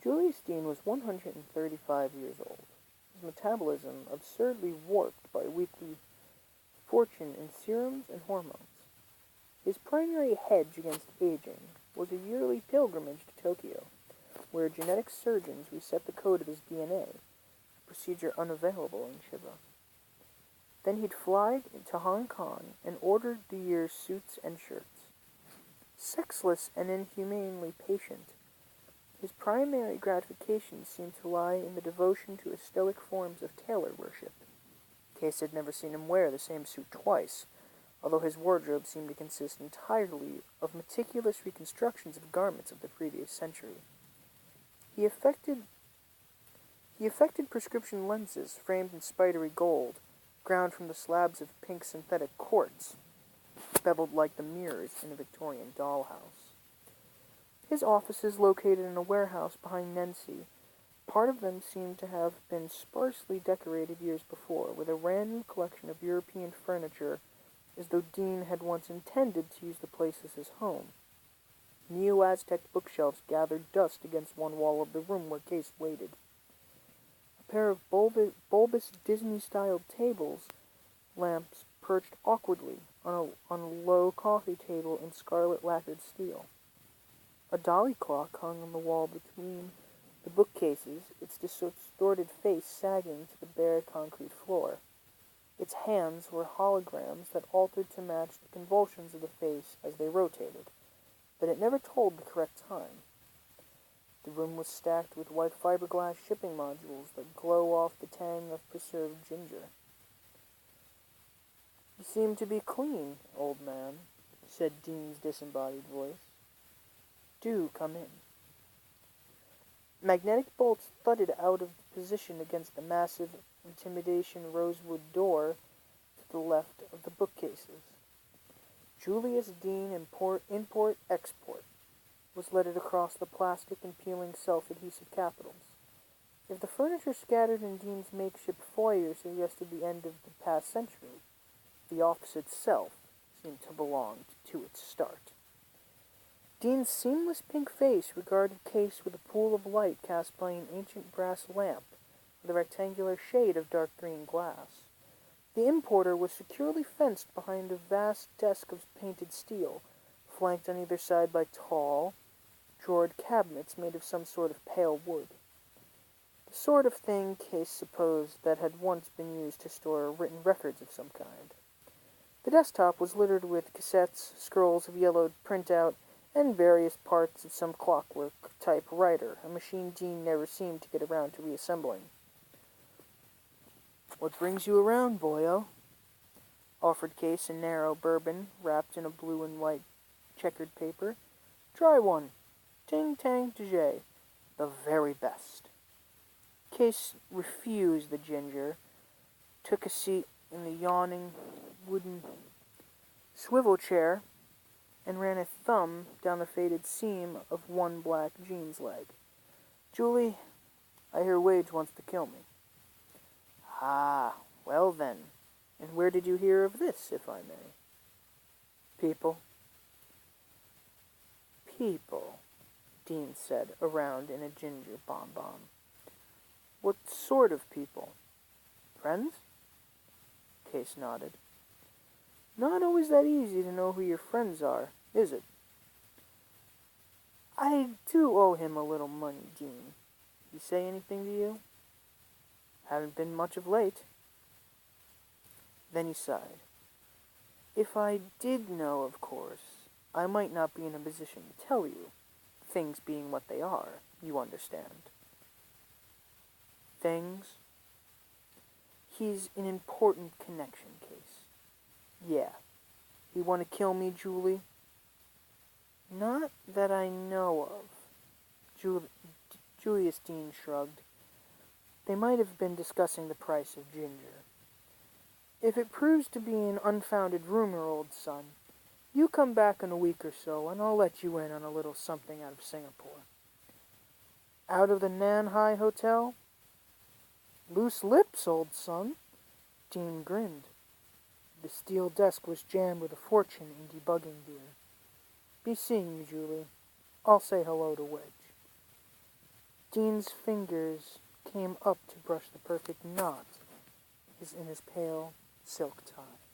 Julius Dean was 135 years old, his metabolism absurdly warped by weekly fortune in serums and hormones. His primary hedge against aging was a yearly pilgrimage to Tokyo, where genetic surgeons reset the code of his DNA, a procedure unavailable in Chiba. Then he'd fly to Hong Kong and order the year's suits and shirts. Sexless and inhumanely patient, his primary gratification seemed to lie in the devotion to his stoic forms of tailor worship. Case had never seen him wear the same suit twice, although his wardrobe seemed to consist entirely of meticulous reconstructions of garments of the previous century. He affected prescription lenses framed in spidery gold, ground from the slabs of pink synthetic quartz, beveled like the mirrors in a Victorian dollhouse. His offices, located in a warehouse behind Nancy, part of them seemed to have been sparsely decorated years before, with a random collection of European furniture, as though Dean had once intended to use the place as his home. Neo-Aztec bookshelves gathered dust against one wall of the room where Case waited. A pair of bulbous Disney-styled tables lamps perched awkwardly on a low coffee table in scarlet lacquered steel. A dolly clock hung on the wall between the bookcases, its distorted face sagging to the bare concrete floor. Its hands were holograms that altered to match the convulsions of the face as they rotated, but it never told the correct time. The room was stacked with white fiberglass shipping modules that glow off the tang of preserved ginger. "You seem to be clean, old man," said Dean's disembodied voice. "Do come in." Magnetic bolts thudded out of position against the massive intimidation rosewood door to the left of the bookcases. Julius Dean Import-Export was lettered across the plastic and peeling self-adhesive capitals. If the furniture scattered in Dean's makeshift foyer suggested the end of the past century, the office itself seemed to belong to its start. Dean's seamless pink face regarded Case with a pool of light cast by an ancient brass lamp with a rectangular shade of dark green glass. The importer was securely fenced behind a vast desk of painted steel, flanked on either side by tall, drawered cabinets made of some sort of pale wood. The sort of thing Case supposed that had once been used to store written records of some kind. The desktop was littered with cassettes, scrolls of yellowed printout, and various parts of some clockwork-type writer, a machine Dean never seemed to get around to reassembling. "What brings you around, boyo?" offered Case a narrow bourbon wrapped in a blue and white checkered paper. "Try one. Ting-tang Tijay. The very best." Case refused the ginger, took a seat in the yawning wooden swivel chair, and ran a thumb down the faded seam of one black jeans leg. "Julie, I hear Wage wants to kill me." "Ah, well then, and where did you hear of this, if I may?" "People." "People," Dean said, around in a ginger bomb. "What sort of people? Friends?" Case nodded. "Not always that easy to know who your friends are, is it?" "I do owe him a little money, Dean. He say anything to you?" "Haven't been much of late." Then he sighed. "If I did know, of course, I might not be in a position to tell you, things being what they are, you understand." "Things?" "He's an important connection, Case." "Yeah. He want to kill me, Julie?" "Not that I know of." Julius Dean shrugged. They might have been discussing the price of ginger. "If it proves to be an unfounded rumor, old son, you come back in a week or so, and I'll let you in on a little something out of Singapore." "Out of the Nanhai Hotel?" "Loose lips, old son." Dean grinned. The steel desk was jammed with a fortune in debugging gear. "Be seeing you, Julie. I'll say hello to Wedge." Dean's fingers came up to brush the perfect knot in his pale silk tie.